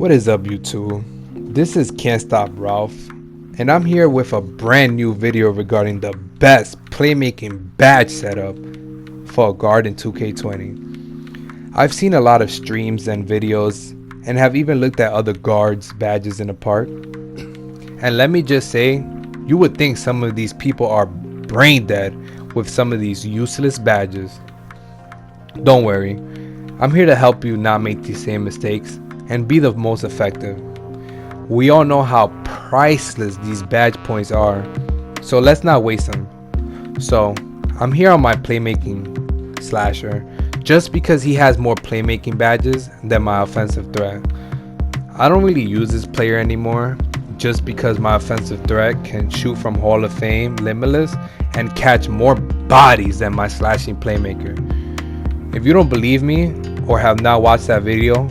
What is up, YouTube? This is CantStopRalph, and I'm here with a brand new video regarding the best playmaking badge setup for a guard in 2K20. I've seen a lot of streams and videos and have even looked at other guards badges in the park. And let me just say, you would think some of these people are brain dead with some of these useless badges. Don't worry, I'm here to help you not make these same mistakes and be the most effective. We all know how priceless these badge points are, so let's not waste them. So I'm here on my playmaking slasher just because he has more playmaking badges than my offensive threat. I don't really use this player anymore just because my offensive threat can shoot from Hall of Fame limitless and catch more bodies than my slashing playmaker. If you don't believe me or have not watched that video,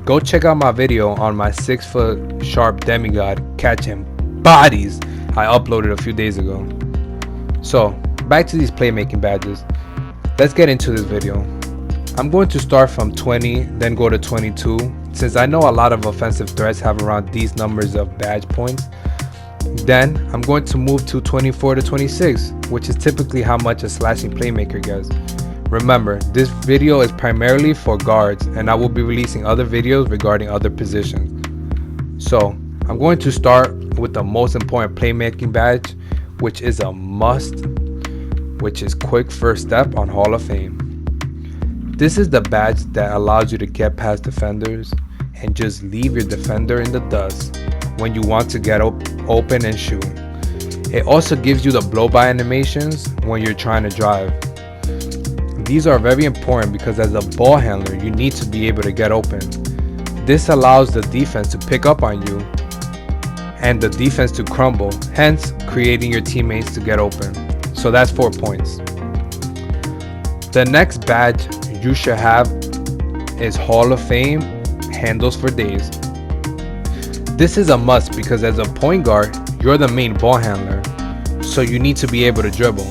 go check out my video on my 6-foot sharp demigod catching bodies I uploaded a few days ago. So back to these playmaking badges. Let's get into this video. I'm going to start from 20, then go to 22, since I know a lot of offensive threats have around these numbers of badge points. Then I'm going to move to 24 to 26, which is typically how much a slashing playmaker gets. Remember, this video is primarily for guards, and I will be releasing other videos regarding other positions. So I'm going to start with the most important playmaking badge, which is a must, which is quick first step on Hall of Fame. This is the badge that allows you to get past defenders and just leave your defender in the dust when you want to get open and shoot. It also gives you the blow by animations when you're trying to drive. These are very important because as a ball handler, you need to be able to get open. This allows the defense to pick up on you and the defense to crumble, hence creating your teammates to get open. So that's 4 points. The next badge you should have is Hall of Fame handles for days. This is a must because as a point guard, you're the main ball handler, so you need to be able to dribble.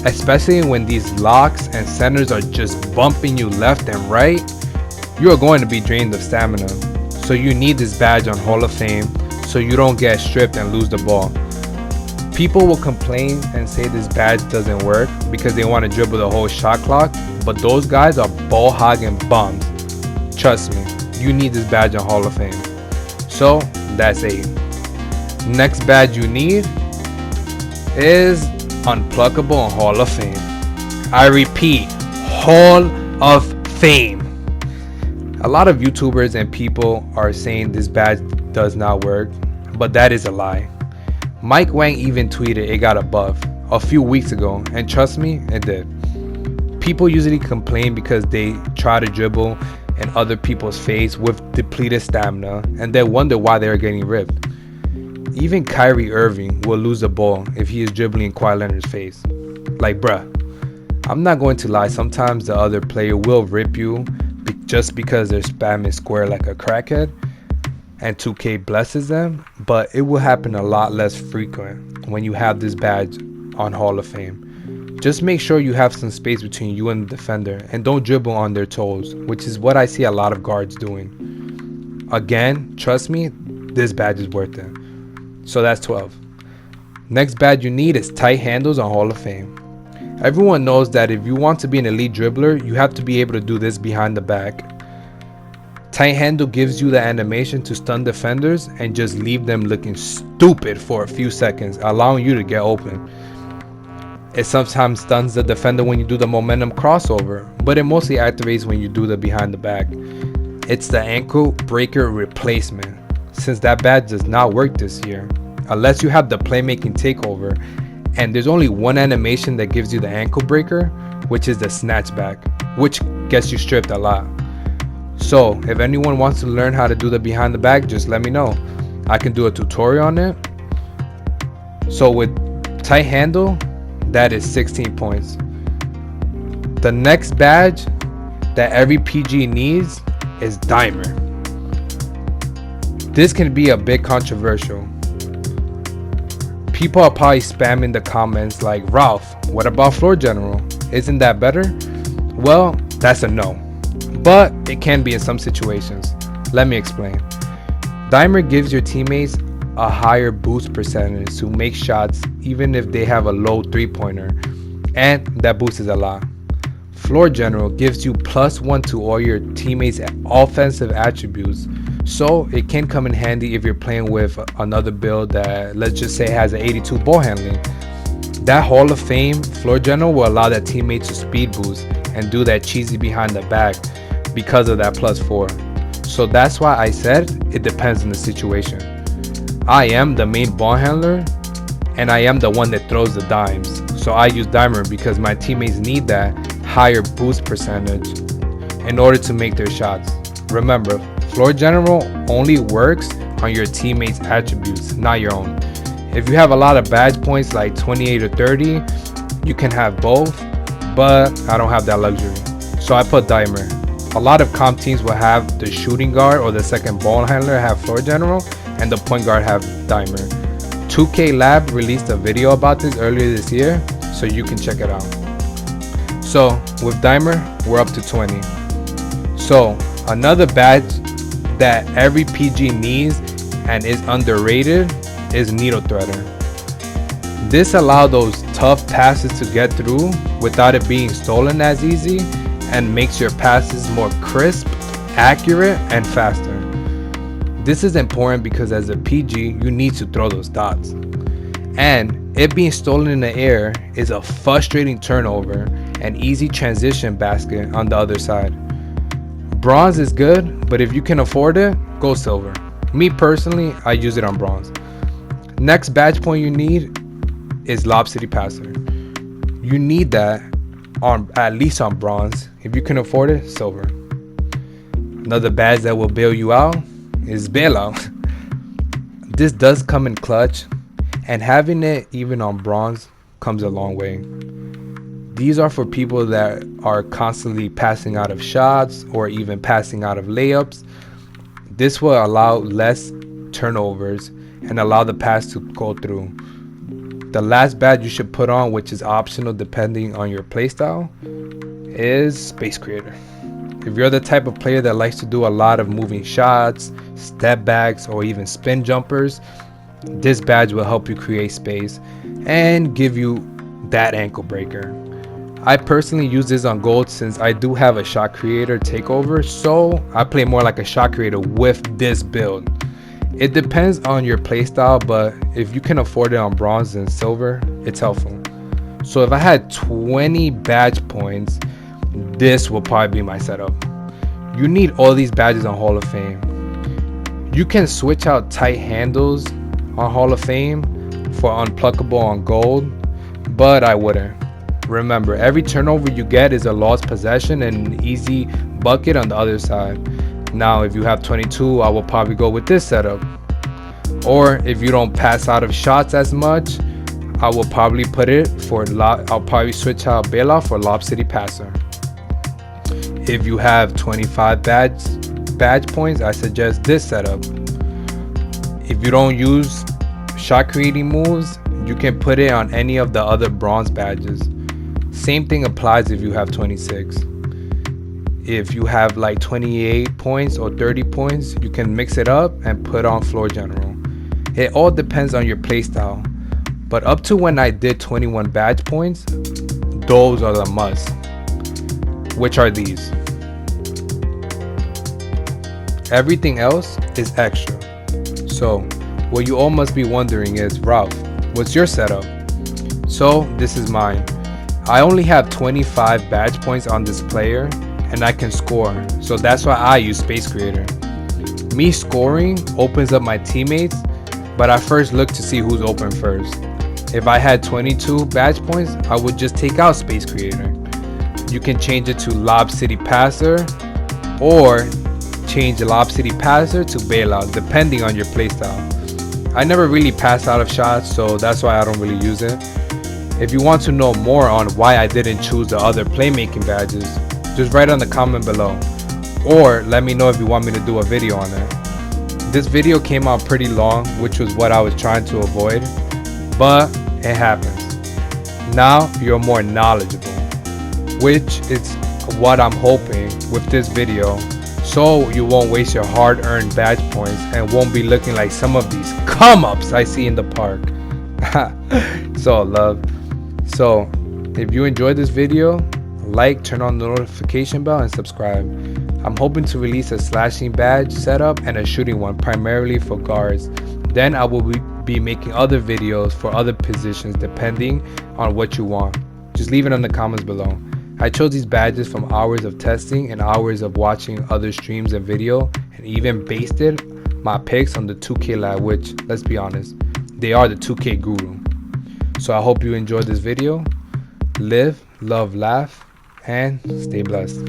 Especially when these locks and centers are just bumping you left and right, you are going to be drained of stamina. So you need this badge on Hall of Fame so you don't get stripped and lose the ball. People will complain and say this badge doesn't work because they want to dribble the whole shot clock, but those guys are ball hogging bums. Trust me, you need this badge on Hall of Fame. So that's 8. Next badge you need is Unpluckable on Hall of Fame. I repeat, Hall of Fame. A lot of YouTubers and people are saying this badge does not work, but that is a lie. Mike Wang even tweeted it got a buff a few weeks ago, and trust me, it did. People usually complain because they try to dribble in other people's face with depleted stamina, and they wonder why they are getting ripped. Even Kyrie Irving will lose the ball if he is dribbling in Kawhi Leonard's face. Like, bruh, I'm not going to lie, sometimes the other player will rip you just because they're spamming square like a crackhead, and 2K blesses them, but it will happen a lot less frequent when you have this badge on Hall of Fame. Just make sure you have some space between you and the defender, and don't dribble on their toes, which is what I see a lot of guards doing. Again, trust me, this badge is worth it. So that's 12. Next badge you need is tight handles on Hall of Fame. Everyone knows that if you want to be an elite dribbler, you have to be able to do this behind the back. Tight handle gives you the animation to stun defenders and just leave them looking stupid for a few seconds, allowing you to get open. It sometimes stuns the defender when you do the momentum crossover, but it mostly activates when you do the behind the back. It's the ankle breaker replacement, since that badge does not work this year unless you have the playmaking takeover, and there's only one animation that gives you the ankle breaker, which is the snatchback, which gets you stripped a lot. So if anyone wants to learn how to do the behind the back, just let me know. I can do a tutorial on it. So with tight handle, that is 16 points. The next badge that every PG needs is Dimer. This can be a bit controversial. People are probably spamming the comments like, Ralph, what about Floor General? Isn't that better? Well, that's a no. But it can be in some situations. Let me explain. Dimer gives your teammates a higher boost percentage to make shots even if they have a low 3-pointer, and that boost is a lot. Floor General gives you +1 to all your teammates' offensive attributes, so it can come in handy if you're playing with another build that, let's just say, has an 82 ball handling. That Hall of Fame Floor General will allow that teammate to speed boost and do that cheesy behind the back because of that +4. So that's why I said it depends on the situation. I am the main ball handler and I am the one that throws the dimes, so I use Dimer because my teammates need that higher boost percentage in order to make their shots. Remember, Floor General only works on your teammates' attributes, not your own. If you have a lot of badge points like 28 or 30, you can have both, but I don't have that luxury, so I put Dimer. A lot of comp teams will have the shooting guard or the second ball handler have Floor General and the point guard have Dimer. 2K Lab released a video about this earlier this year, so you can check it out. So with Dimer, we're up to 20. So another badge that every PG needs and is underrated is Needle Threader. This allows those tough passes to get through without it being stolen as easy, and makes your passes more crisp, accurate, and faster. This is important because as a PG, you need to throw those dots. And it being stolen in the air is a frustrating turnover and easy transition basket on the other side. Bronze is good, but if you can afford it, go silver. Me personally, I use it on bronze. Next badge point you need is Lob City Passer. You need that on at least on bronze. If you can afford it, silver. Another badge that will bail you out is Bailout. This does come in clutch, and having it even on bronze comes a long way. These are for people that are constantly passing out of shots or even passing out of layups. This will allow less turnovers and allow the pass to go through. The last badge you should put on, which is optional depending on your playstyle, is Space Creator. If you're the type of player that likes to do a lot of moving shots, step backs, or even spin jumpers, this badge will help you create space and give you that ankle breaker. I personally use this on gold since I do have a shot creator takeover, so I play more like a shot creator with this build. It depends on your playstyle, but if you can afford it on bronze and silver, it's helpful. So if I had 20 badge points, this will probably be my setup. You need all these badges on Hall of Fame. You can switch out tight handles on Hall of Fame for unpluckable on gold, but I wouldn't. Remember, every turnover you get is a lost possession and an easy bucket on the other side. Now, if you have 22, I will probably go with this setup. Or if you don't pass out of shots as much, I will probably put it for I'll probably switch out Bailout for Lob City Passer. If you have 25 badge points, I suggest this setup. If you don't use shot creating moves, you can put it on any of the other bronze badges. Same thing applies if you have 26. If you have like 28 points or 30 points, you can mix it up and put on Floor General. It all depends on your playstyle, but up to when I did 21 badge points, those are the must, which are these. Everything else is extra. So what you all must be wondering is, Ralph, what's your setup? So this is mine. I only have 25 badge points on this player and I can score, so that's why I use Space Creator. Me scoring opens up my teammates, but I first look to see who's open first. If I had 22 badge points, I would just take out Space Creator. You can change it to Lob City Passer or change Lob City Passer to Bailout depending on your playstyle. I never really pass out of shots, so that's why I don't really use it. If you want to know more on why I didn't choose the other playmaking badges, just write on the comment below, or let me know if you want me to do a video on it. This video came out pretty long, which was what I was trying to avoid, but it happens. Now you're more knowledgeable, which is what I'm hoping with this video. so you won't waste your hard-earned badge points and won't be looking like some of these come-ups I see in the park. It's all love. So if you enjoyed this video, like, turn on the notification bell, and subscribe. I'm hoping to release a slashing badge setup and a shooting one, primarily for guards. Then I will be making other videos for other positions depending on what you want. Just leave it in the comments below. I chose these badges from hours of testing and hours of watching other streams and video, and even based my picks on the 2K lab, which, let's be honest, they are the 2K guru. So I hope you enjoyed this video. Live, love, laugh, and stay blessed.